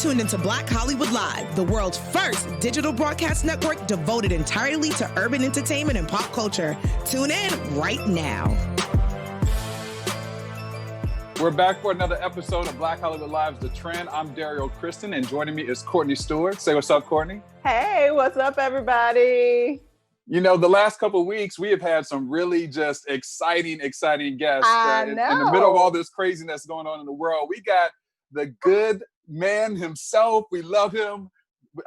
tuned into Black Hollywood Live, the world's first digital broadcast network devoted entirely to urban entertainment and pop culture. Tune in right now. We're back for another episode of Black Hollywood Live's The Trend. I'm Derrial, Christon, and joining me is Courtney Stewart. Say what's up, Courtney. Hey, what's up, everybody? You know, the last couple of weeks, we have had some really just exciting guests. In the middle of all this craziness going on in the world, we got the good man himself. We love him.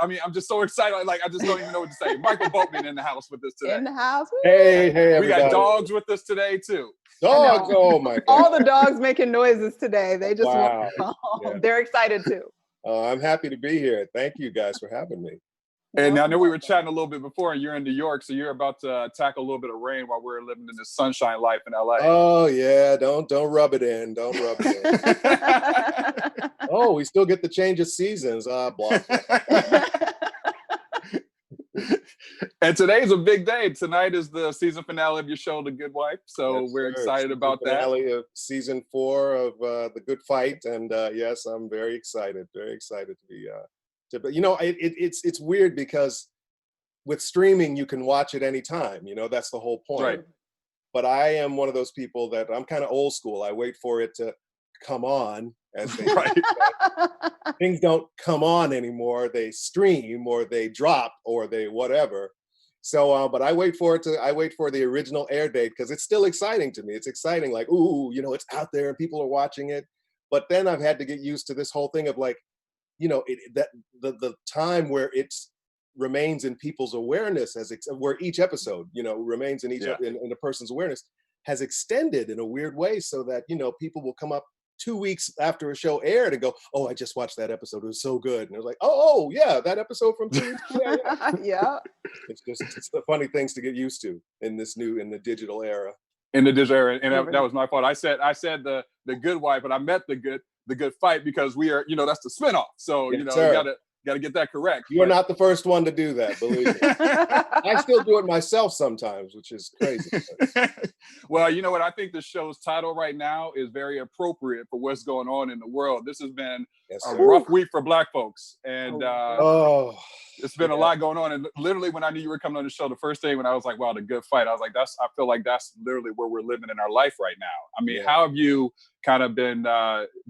I mean, I'm just so excited. Like, I just don't even know what to say. Michael Boatman in the house with us today. In the house. Hey, everybody. We got dogs with us today, too. Dogs, oh my God. All the dogs making noises today. They just Wow. want Yeah. They're excited, too. I'm happy to be here. Thank you guys for having me. And I know we were chatting a little bit before, and you're in New York, so you're about to tackle a little bit of rain while we're living in this sunshine life in LA. Oh yeah, don't rub it in. Don't rub it in. Oh, we still get the change of seasons. Blah. And today's a big day. Tonight is the season finale of your show, The Good Wife. So Yes, we're sir. excited about that. Finale of season 4 of The Good Fight, and yes, I'm very excited. Very excited to be. But you know, it's weird because with streaming you can watch it anytime. You know, that's the whole point. Right. But I am one of those people that I'm kind of old school. I wait for it to come on, as they Right. things don't come on anymore. They stream or they drop or they whatever. So, but I wait for the original air date because it's still exciting to me. It's exciting, like, ooh, you know, it's out there and people are watching it. But then I've had to get used to this whole thing of like, you know, the time where it remains in people's awareness where each episode, you know, remains in each in a person's awareness has extended in a weird way, so that, you know, people will come up 2 weeks after a show aired and go, oh, I just watched that episode. It was so good. And it was like, oh yeah, that episode from 2 weeks ago. Yeah. It's the funny things to get used to in the digital era. In the digital era, and that was my fault. I said the Good Wife, but I meant the Good Fight because we are, you know, that's the spinoff. So Yes, you know, sir. you gotta get that correct. You're not the first one to do that, believe me. I still do it myself sometimes, which is crazy. Well, you know what? I think the show's title right now is very appropriate for what's going on in the world. This has been a rough week for Black folks, and it's been a lot going on. And literally, when I knew you were coming on the show, the first day when I was like, "Wow, The Good Fight," I was like, I feel like that's literally where we're living in our life right now. I mean, how have you kind of been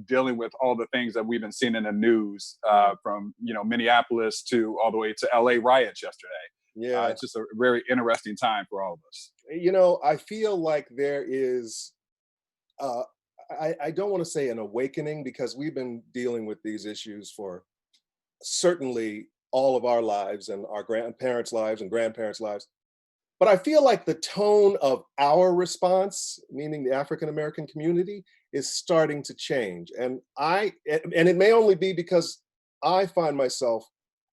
dealing with all the things that we've been seeing in the news, from, you know, Minneapolis to all the way to LA riots yesterday? Yeah, it's just a very interesting time for all of us. You know, I feel like there is, I don't want to say an awakening, because we've been dealing with these issues for certainly all of our lives and our grandparents' lives and grandparents' lives. But I feel like the tone of our response, meaning the African American community, is starting to change. And it may only be because I find myself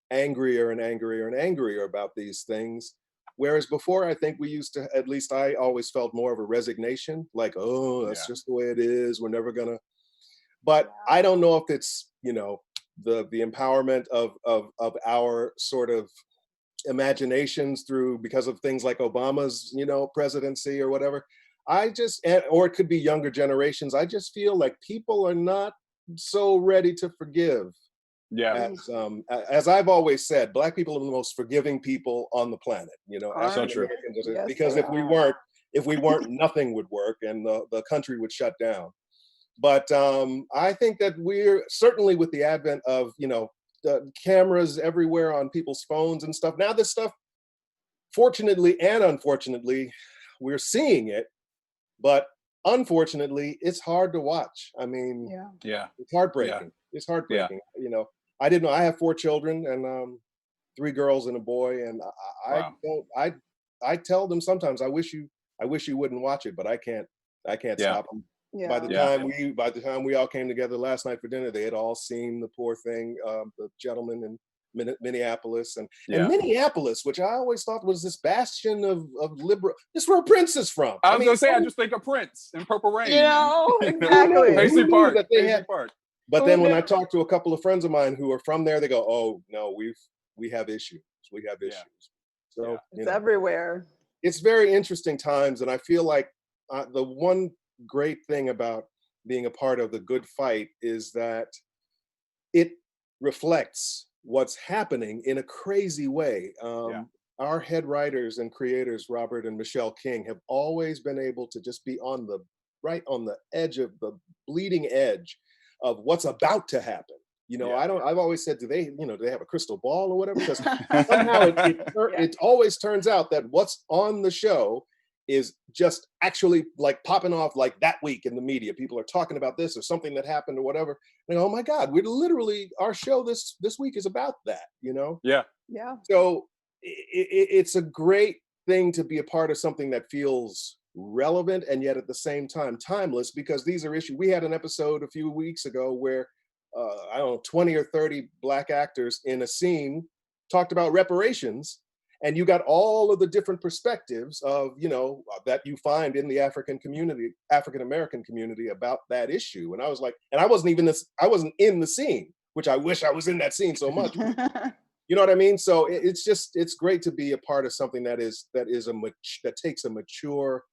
angrier and angrier and angrier about these things. Whereas before, I think we used to, at least I always felt more of a resignation, like, oh, that's just the way it is. We're never gonna. But I don't know if it's, you know, the empowerment of our sort of imaginations because of things like Obama's, you know, presidency or whatever. Or it could be younger generations. I just feel like people are not so ready to forgive. Yeah. As I've always said, Black people are the most forgiving people on the planet. You know, so true. Because if we weren't, nothing would work, and the country would shut down. But I think that we're certainly, with the advent of, you know, the cameras everywhere on people's phones and stuff. Now this stuff, fortunately and unfortunately, we're seeing it, but unfortunately, it's hard to watch. I mean, it's heartbreaking. Yeah. It's heartbreaking. Yeah. You know, I didn't know I have 4 children and 3 girls and a boy, and I tell them sometimes I wish you wouldn't watch it, but I can't stop them. Yeah. By the time we all came together last night for dinner, they had all seen the poor thing, the gentleman in Minneapolis, and Minneapolis, which I always thought was this bastion of liberal. This is where Prince is from. I was gonna say, I just think of Prince in Purple Rain. You know, exactly. Paisley Park. But then when I talk to a couple of friends of mine who are from there, they go, "Oh no, we have issues. We have issues." So it's everywhere. It's very interesting times, and I feel like the one great thing about being a part of The Good Fight is that it reflects what's happening in a crazy way. Our head writers and creators, Robert and Michelle King, have always been able to just be right on the edge of the bleeding edge of what's about to happen. You know, I've always said, do they have a crystal ball or whatever? Because somehow it always turns out that what's on the show is just actually like popping off like that week in the media. People are talking about this or something that happened or whatever. And oh my God, our show this week is about that, you know? Yeah. Yeah. So it's a great thing to be a part of something that feels relevant and yet at the same time timeless, because these are issues. We had an episode a few weeks ago where, I don't know, 20 or 30 Black actors in a scene talked about reparations. And you got all of the different perspectives of, that you find in the African American community about that issue. And I was like, and I wasn't in the scene, which I wish I was in that scene so much. You know what I mean? So it's great to be a part of something that takes a mature,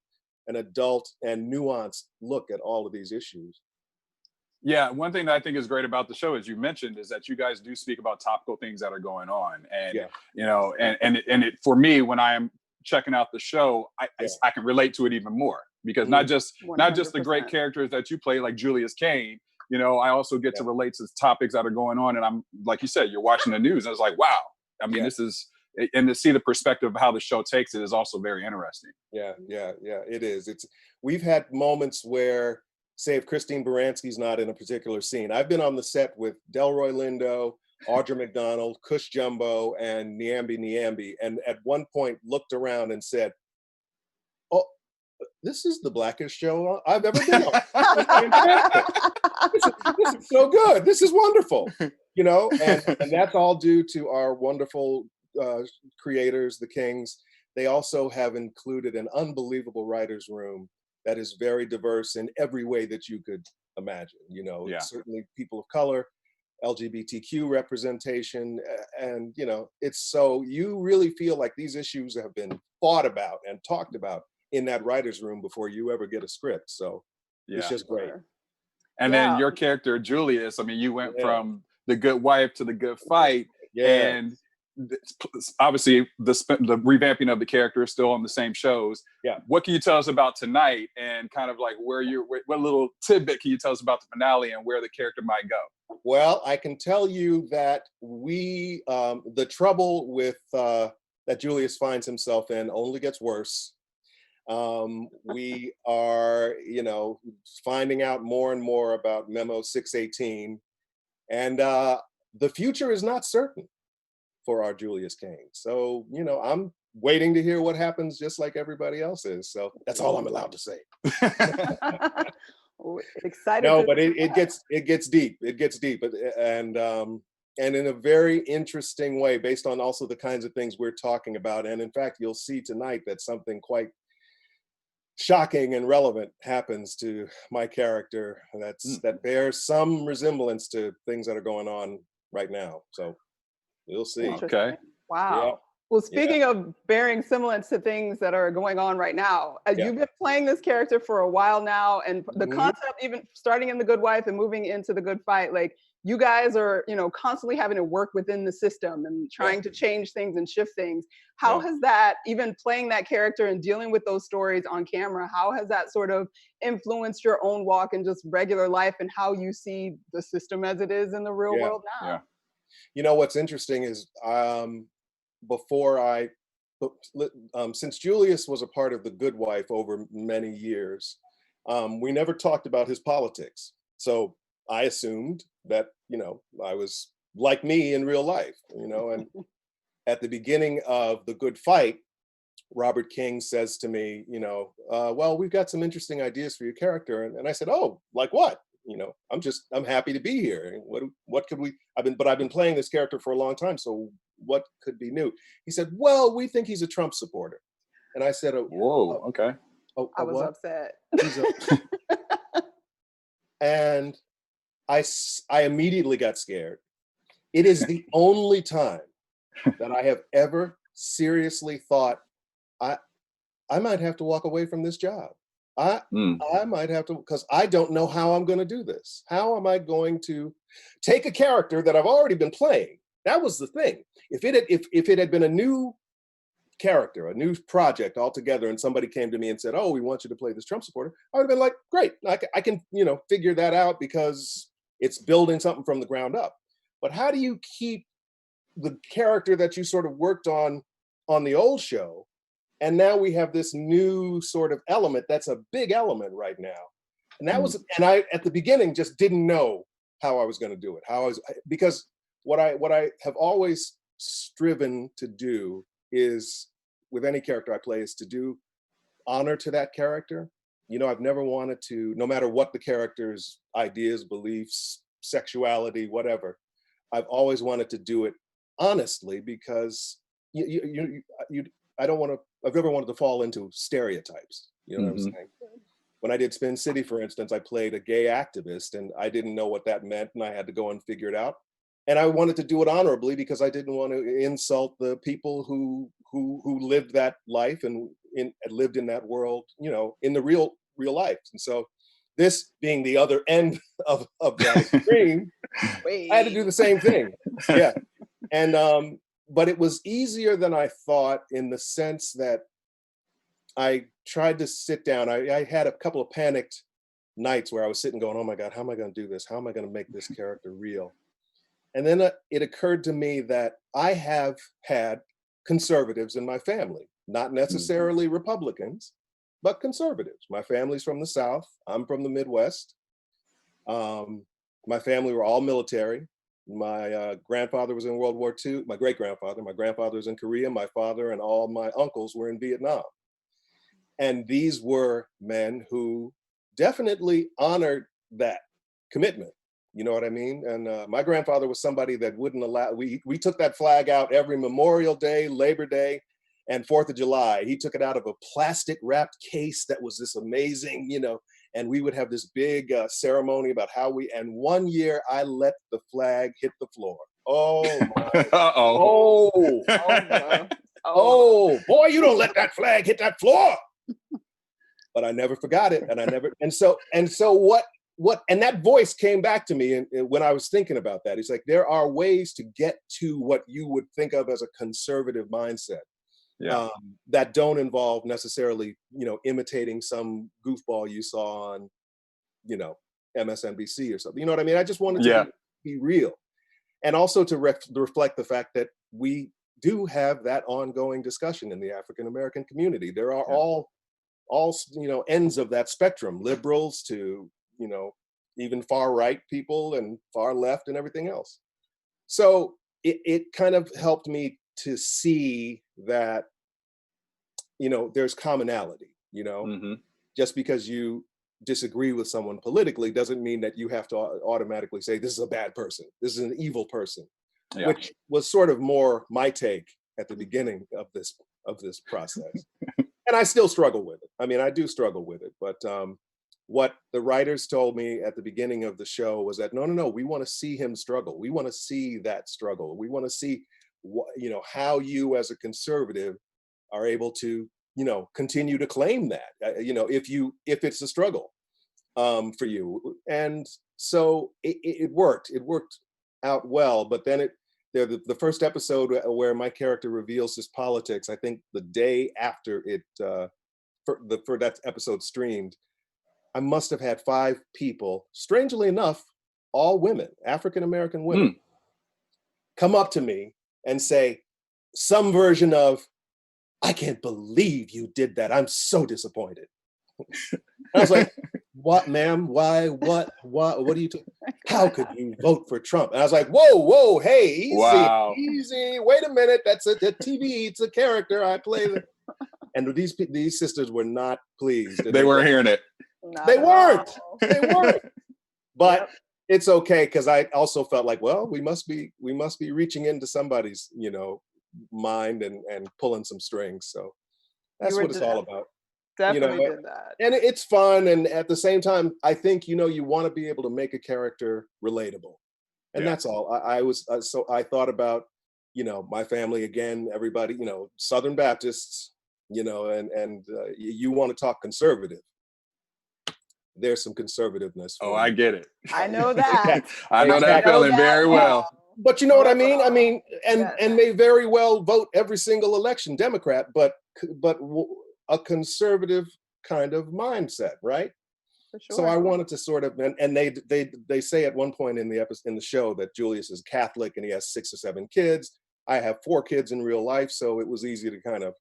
an adult and nuanced look at all of these issues. Yeah, one thing that I think is great about the show, as you mentioned, is that you guys do speak about topical things that are going on, and for me, when I am checking out the show, I can relate to it even more, because not just the great characters that you play, like Julius Kane. I also get to relate to topics that are going on, and I'm like you said, you're watching the news, and it's like, wow. I mean, this is, and to see the perspective of how the show takes it is also very interesting. Yeah, it is. We've had moments where, say, if Christine Baranski's not in a particular scene, I've been on the set with Delroy Lindo, Audra McDonald, Cush Jumbo, and Nyambi, and at one point looked around and said, "Oh, this is the blackest show I've ever been on. This is so good. This is wonderful." And that's all due to our wonderful creators, the Kings. They also have included an unbelievable writer's room that is very diverse in every way that you could imagine. Certainly people of color, LGBTQ representation, and it's so you really feel like these issues have been thought about and talked about in that writer's room before you ever get a script. So it's just great. And then your character Julius, I mean, you went from the good wife to the good fight, and obviously the revamping of the character is still on the same shows. What can you tell us about tonight, and kind of like what little tidbit can you tell us about the finale and where the character might go? Well, I can tell you that the trouble with that Julius finds himself in only gets worse. We are finding out more and more about Memo 618, and the future is not certain for our Julius Kane. So, I'm waiting to hear what happens, just like everybody else is. So that's all I'm allowed to say. Excited. No, but it gets deep. It gets deep, and in a very interesting way, based on also the kinds of things we're talking about. And in fact, you'll see tonight that something quite shocking and relevant happens to my character that bears some resemblance to things that are going on right now. So we'll see. Okay. Wow. Yeah. Well, speaking of bearing semblance to things that are going on right now, as you've been playing this character for a while now, and the concept, even starting in The Good Wife and moving into The Good Fight, like you guys are, constantly having to work within the system and trying to change things and shift things. How has that, even playing that character and dealing with those stories on camera, how has that sort of influenced your own walk and just regular life and how you see the system as it is in the real world now? Yeah. What's interesting is, since Julius was a part of The Good Wife over many years, we never talked about his politics. So I assumed that, I was like me in real life, and at the beginning of The Good Fight, Robert King says to me, well, we've got some interesting ideas for your character. And I said, oh, like what? I'm happy to be here. What could I've been playing this character for a long time. So what could be new? He said, well, we think he's a Trump supporter. And I said, whoa, okay. I was upset. And I immediately got scared. It is the only time that I have ever seriously thought I might have to walk away from this job. I might have to, because I don't know how I'm going to do this. How am I going to take a character that I've already been playing? That was the thing. If it had been a new character, a new project altogether, and somebody came to me and said, "Oh, we want you to play this Trump supporter," I would have been like, "Great, I can figure that out because it's building something from the ground up." But how do you keep the character that you sort of worked on the old show, and now we have this new sort of element that's a big element right now? And that was, and I at the beginning just didn't know how I was going to do it. Because what I have always striven to do is, with any character I play, is to do honor to that character. I've never wanted to, no matter what the character's ideas, beliefs, sexuality, whatever, I've always wanted to do it honestly, because I've never wanted to fall into stereotypes. You know what I'm saying? When I did Spin City, for instance, I played a gay activist, and I didn't know what that meant, and I had to go and figure it out. And I wanted to do it honorably because I didn't want to insult the people who lived that life and lived in that world, in the real life. And so, this being the other end of that extreme, I had to do the same thing. Yeah, and but it was easier than I thought, in the sense that I tried to sit down. I had a couple of panicked nights where I was sitting going, "Oh my God, how am I going to do this? How am I going to make this character real?" And then it occurred to me that I have had conservatives in my family, not necessarily Republicans, but conservatives. My family's from the South. I'm from the Midwest. My family were all military. My grandfather was in World War II. My great-grandfather. My grandfather was in Korea. My father and all my uncles were in Vietnam. And these were men who definitely honored that commitment. You know what I mean? And my grandfather was somebody that wouldn't allow, we took that flag out every Memorial Day, Labor Day, and 4th of July. He took it out of a plastic wrapped case that was this amazing, and we would have this big ceremony about and one year I let the flag hit the floor. Oh my. Uh-oh. Oh, boy, you don't let that flag hit that floor. But I never forgot it. And so and that voice came back to me when I was thinking about that. It's like, there are ways to get to what you would think of as a conservative mindset. Yeah. That don't involve necessarily, imitating some goofball you saw on, MSNBC or something. You know what I mean? I just wanted to be real. And also to reflect the fact that we do have that ongoing discussion in the African-American community. There are all ends of that spectrum, liberals to, even far right people and far left and everything else. So it kind of helped me to see that, there's commonality, just because you disagree with someone politically doesn't mean that you have to automatically say, this is a bad person, this is an evil person, which was sort of more my take at the beginning of this process. And I still struggle with it. I mean, I do struggle with it, but what the writers told me at the beginning of the show was that, no, we want to see him struggle. We want to see that struggle. We want to see, how you as a conservative are able to, continue to claim that, if it's a struggle for you. And so it worked out well, but then the first episode where my character reveals his politics, I think the day after for that episode streamed, I must have had 5 people, strangely enough, all women, African-American women, come up to me and say some version of, "I can't believe you did that. I'm so disappointed." I was like, "What, ma'am? Why? What do you how could you vote for Trump?" And I was like, whoa, hey, easy. Wait a minute. That's the TV. It's a character. I play. And these sisters were not pleased. They weren't hearing it. They weren't. But it's okay, because I also felt like, well, we must be reaching into somebody's, mind and pulling some strings. So that's what it's all about. Definitely did that. And it's fun. And at the same time, I think, you want to be able to make a character relatable. And that's all. I thought about, my family, again, everybody, Southern Baptists, and you want to talk conservative. there's some conservativeness. Oh, I get it. I know that. I know that feeling very well. But you know what I mean? I mean, and may very well vote every single election Democrat, but a conservative kind of mindset, right? For sure. So I wanted to sort of, and they say at one point in the show that Julius is Catholic and he has 6 or 7 kids. I have 4 kids in real life, so it was easy to kind of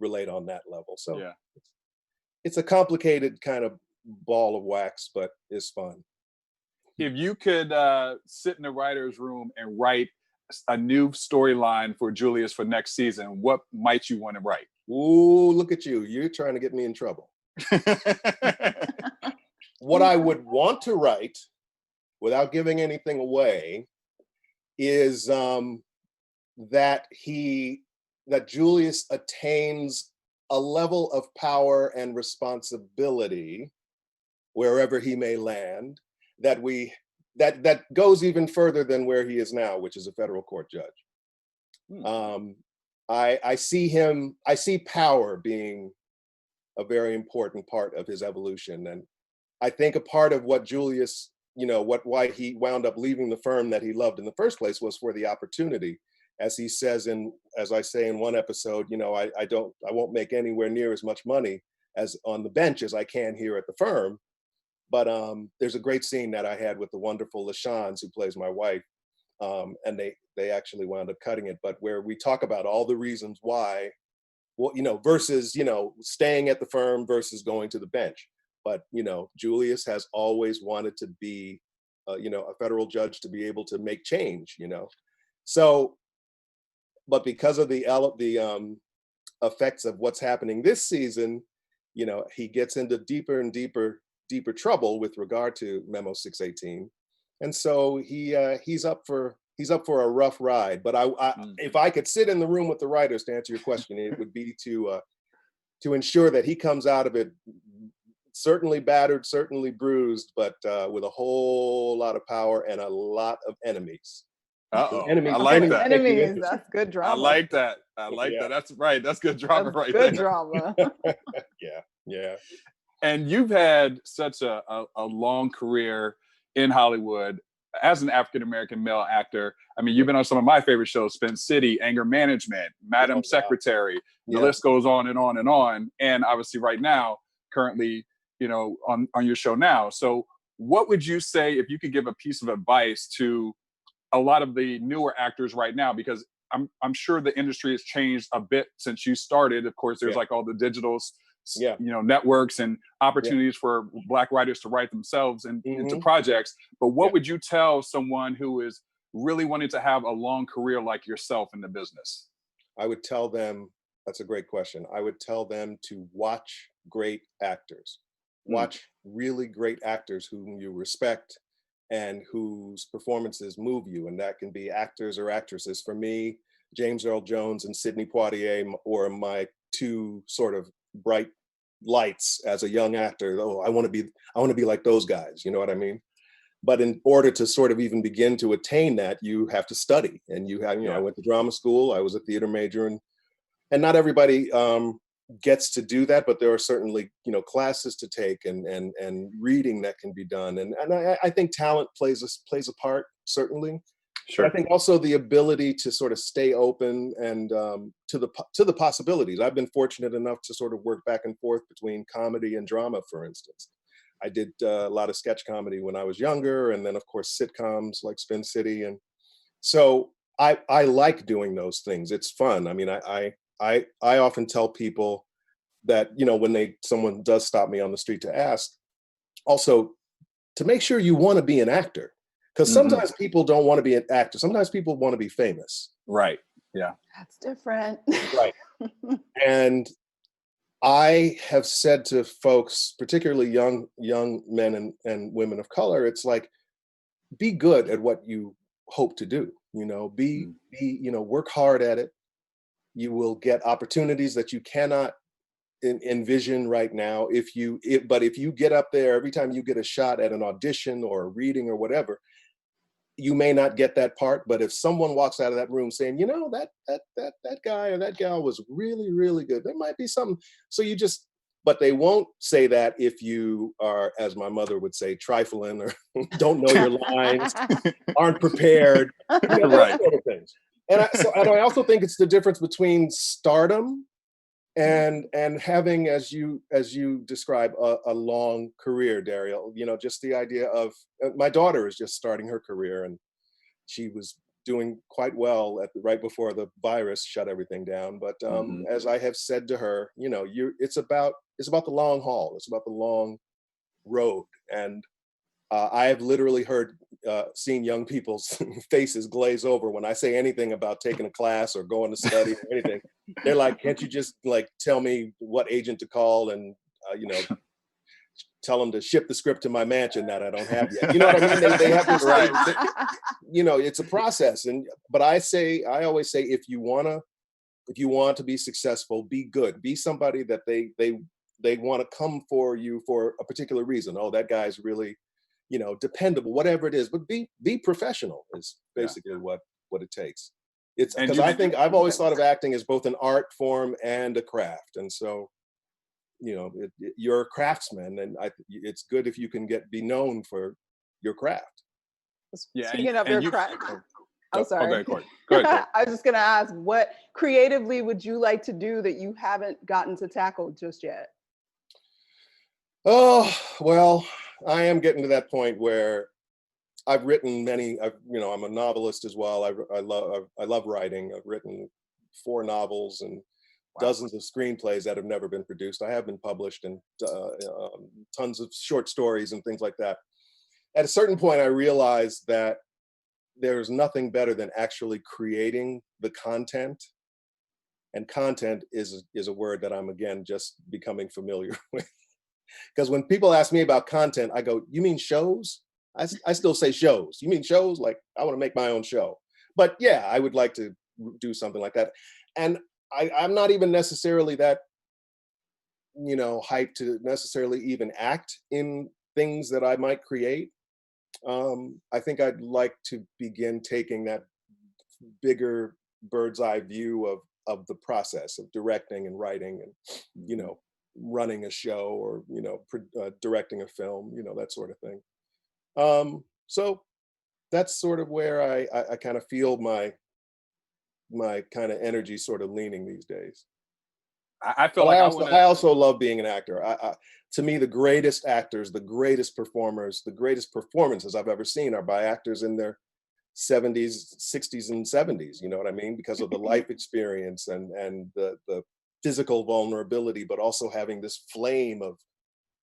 relate on that level. So yeah, it's a complicated kind of ball of wax, but it's fun. If you could sit in the writer's room and write a new storyline for Julius for next season, what might you want to write? Ooh, look at you. You're trying to get me in trouble. What I would want to write, without giving anything away, is that Julius attains a level of power and responsibility wherever he may land, that goes even further than where he is now, which is a federal court judge. I see power being a very important part of his evolution. And I think a part of what Julius, why he wound up leaving the firm that he loved in the first place was for the opportunity. As he says, as I say in one episode, I won't make anywhere near as much money as on the bench as I can here at the firm. But there's a great scene that I had with the wonderful LaShans, who plays my wife, and they actually wound up cutting it, but where we talk about all the reasons why, versus, staying at the firm versus going to the bench. But, Julius has always wanted to be, a federal judge, to be able to make change, So, but because of the effects of what's happening this season, he gets into deeper and deeper trouble with regard to Memo 618, and so he's up for a rough ride. But if I could sit in the room with the writers, to answer your question, it would be to ensure that he comes out of it certainly battered, certainly bruised, but with a whole lot of power and a lot of enemies. Uh-oh. I like that. Enemies, that's good drama. I like that. That. That's right. That's good drama right there. Good drama. Yeah. And you've had such a long career in Hollywood as an African-American male actor. I mean, you've been on some of my favorite shows, Spin City, Anger Management, Madam Secretary. The list goes on and on and on. And obviously right now, currently, on your show now. So what would you say, if you could give a piece of advice to a lot of the newer actors right now? Because I'm sure the industry has changed a bit since you started. Of course, there's like all the digital networks and opportunities for Black writers to write themselves into projects. But what would you tell someone who is really wanting to have a long career like yourself in the business? I would tell them, that's a great question. I would tell them to watch great actors. Watch really great actors whom you respect and whose performances move you. And that can be actors or actresses. For me, James Earl Jones and Sidney Poitier were my 2 sort of bright lights as a young actor. Oh, I want to be like those guys. You know what I mean? But in order to sort of even begin to attain that, you have to study. And I went to drama school. I was a theater major, and not everybody gets to do that, but there are certainly, classes to take and reading that can be done. And I think talent plays a part, certainly. Sure. But I think also the ability to sort of stay open and to the possibilities. I've been fortunate enough to sort of work back and forth between comedy and drama, for instance. I did a lot of sketch comedy when I was younger, and then of course sitcoms like Spin City. And so I like doing those things. It's fun. I mean, I often tell people that, when someone does stop me on the street to ask, also to make sure you want to be an actor. Because sometimes people don't want to be an actor. Sometimes people want to be famous. Right. Yeah. That's different. Right. And I have said to folks, particularly young men and women of color, it's like, be good at what you hope to do. Work hard at it. You will get opportunities that you cannot envision right now. But if you get up there, every time you get a shot at an audition or a reading or whatever, you may not get that part. But if someone walks out of that room saying, that guy or that gal was really, really good, there might be something. So you just but they won't say that if you are, as my mother would say, trifling or don't know your lines, aren't prepared, those sort of things. And I also think it's the difference between stardom and having, as you describe, a long career, Derrial. Just the idea of, my daughter is just starting her career, and she was doing quite well right before the virus shut everything down. But as I have said to her, it's about the long haul. It's about the long road. And I have literally seen young people's faces glaze over when I say anything about taking a class or going to study or anything. They're like, can't you just tell me what agent to call and, tell them to ship the script to my mansion that I don't have yet. You know what I mean? They have this, it's a process. But I always say, if you want to be successful, be good, be somebody that they want to come for you for a particular reason. Oh, that guy's really, dependable, whatever it is, but be professional is basically what it takes. It's because I think I've always thought of acting as both an art form and a craft. And so, you're a craftsman, and it's good if you can be known for your craft. Yeah. Speaking of your craft, I'm sorry. Go ahead. I was just going to ask, what creatively would you like to do that you haven't gotten to tackle just yet? Oh, well, I am getting to that point where I've written many. I'm a novelist as well. I love writing. I've written 4 novels and dozens of screenplays that have never been produced. I have been published, and tons of short stories and things like that. At a certain point, I realized that there's nothing better than actually creating the content. And content is a word that I'm, again, just becoming familiar with. Because when people ask me about content, I go, you mean shows? I still say shows. You mean shows? Like, I want to make my own show. But yeah, I would like to do something like that. And I'm not even necessarily that, hyped to necessarily even act in things that I might create. I think I'd like to begin taking that bigger bird's eye view of the process of directing and writing and, running a show or, directing a film, that sort of thing. So that's sort of where I kind of feel my kind of energy sort of leaning these days. I feel like I also love being an actor. To me, the greatest actors, the greatest performers, the greatest performances I've ever seen are by actors in their 70s, 60s, and 70s. You know what I mean? Because of the life experience and the physical vulnerability, but also having this flame of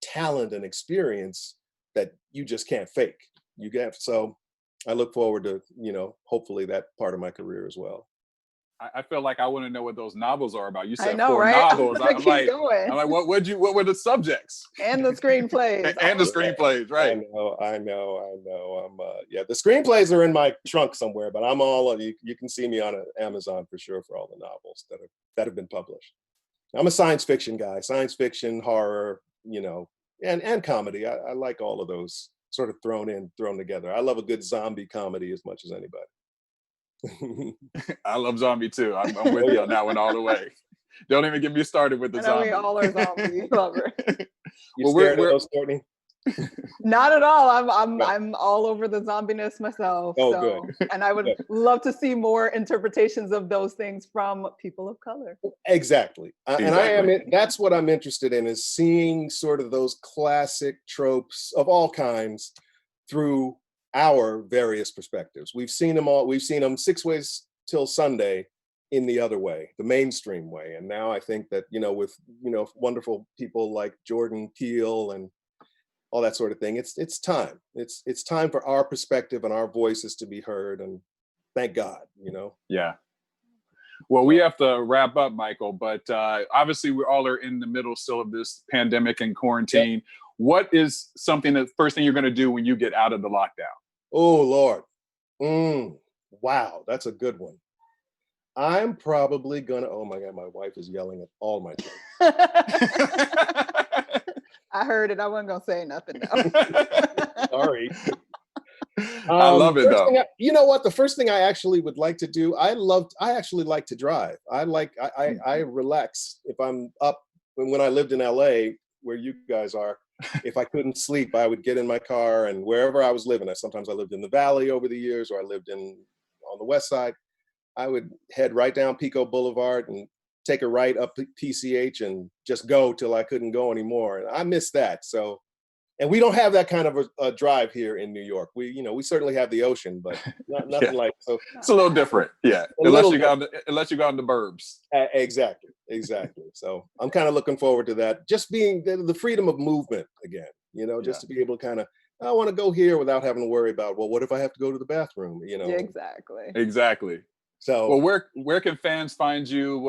talent and experience that you just can't fake. So I look forward to, hopefully that part of my career as well. I feel like I want to know what those novels are about. You said know, 4 right? novels. I'm like, what were the subjects? And the screenplays. and the screenplays, right? I know. The screenplays are in my trunk somewhere, but I'm all, you can see me on Amazon for sure for all the novels that have been published. I'm a science fiction guy, science fiction, horror, and comedy. I like all of those sort of thrown together. I love a good zombie comedy as much as anybody. I love zombie too. I'm with you on that one all the way. Don't even get me started with the zombie. We all are zombie lovers. You scared of those, Courtney? Not at all. I'm all over the zombiness myself. Oh, good. And I would love to see more interpretations of those things from people of color. Exactly. And that's what I'm interested in, is seeing sort of those classic tropes of all kinds through our various perspectives. We've seen them all. We've seen them 6 Ways Till Sunday in the other way, the mainstream way. And now I think that, with, wonderful people like Jordan Peele and all that sort of thing, it's time. It's time for our perspective and our voices to be heard. And thank God, Yeah. Well, we have to wrap up, Michael, but obviously we all are in the middle still of this pandemic and quarantine. Yep. What is something that first thing you're going to do when you get out of the lockdown? Oh, Lord. Wow, that's a good one. I'm probably going to, oh my God, my wife is yelling at all my children. I heard it. I wasn't going to say nothing now. Sorry. I love it though. You know what? The first thing I actually would like to do, I actually like to drive. I relax if I'm up when I lived in LA, where you guys are, if I couldn't sleep, I would get in my car and wherever I was living, sometimes I lived in the Valley over the years, or I lived on the West Side, I would head right down Pico Boulevard and take a right up PCH and just go till I couldn't go anymore. And I miss that. So, and we don't have that kind of a drive here in New York. We certainly have the ocean, but nothing like so. It's a little different, yeah. Unless you go in the burbs. Exactly. So I'm kind of looking forward to that. Just being the freedom of movement again. Just to be able to kind of, I want to go here without having to worry about, well, what if I have to go to the bathroom? Yeah, exactly. So, well, where can fans find you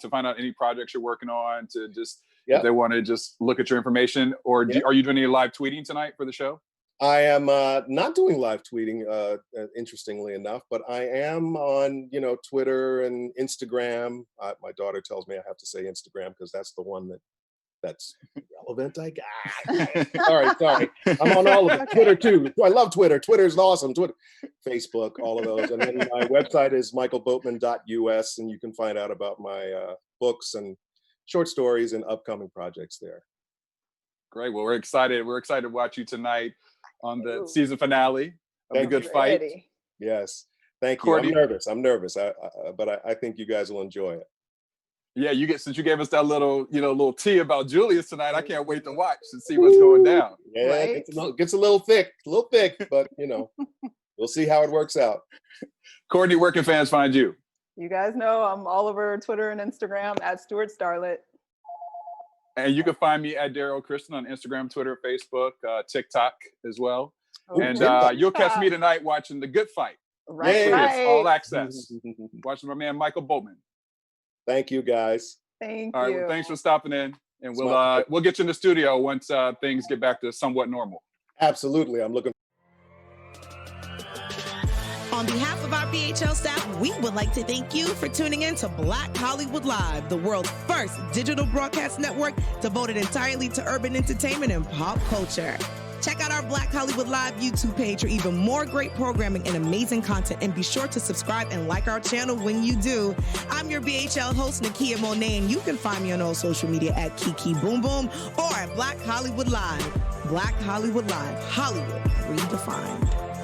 to find out any projects you're working on, to just if they want to just look at your information, or are you doing any live tweeting tonight for the show? I am not doing live tweeting, interestingly enough, but I am on Twitter and Instagram. My daughter tells me I have to say Instagram because that's the one that's relevant, I guess. Sorry. I'm on all of it. Twitter too. I love Twitter. Twitter's awesome. Twitter, Facebook, all of those. And then my website is michaelboatman.us, and you can find out about my books and short stories and upcoming projects there. Great. Well, we're excited. We're excited to watch you tonight on the season finale of The Good Fight. Yes. Thank you. Courtney. I'm nervous, but I think you guys will enjoy it. Yeah, since you gave us that little tea about Julius tonight, I can't wait to watch and see what's going down. Yeah, right? It gets a little thick, but we'll see how it works out. Courtney, where can fans find you? You guys know I'm all over Twitter and Instagram at Stewart Starlet. And you can find me at Derrial Christon on Instagram, Twitter, Facebook, TikTok as well. Oh, and you'll catch me tonight watching The Good Fight. Right. All access. Watching my man Michael Boatman. Thank you, guys. Thank you. All right, well, thanks for stopping in, and we'll get you in the studio once things get back to somewhat normal. Absolutely, I'm looking. On behalf of our BHL staff, we would like to thank you for tuning in to Black Hollywood Live, the world's first digital broadcast network devoted entirely to urban entertainment and pop culture. Check out our Black Hollywood Live YouTube page for even more great programming and amazing content. And be sure to subscribe and like our channel when you do. I'm your BHL host, Tia Mowry, and you can find me on all social media at Kiki Boom Boom or at Black Hollywood Live. Black Hollywood Live, Hollywood redefined.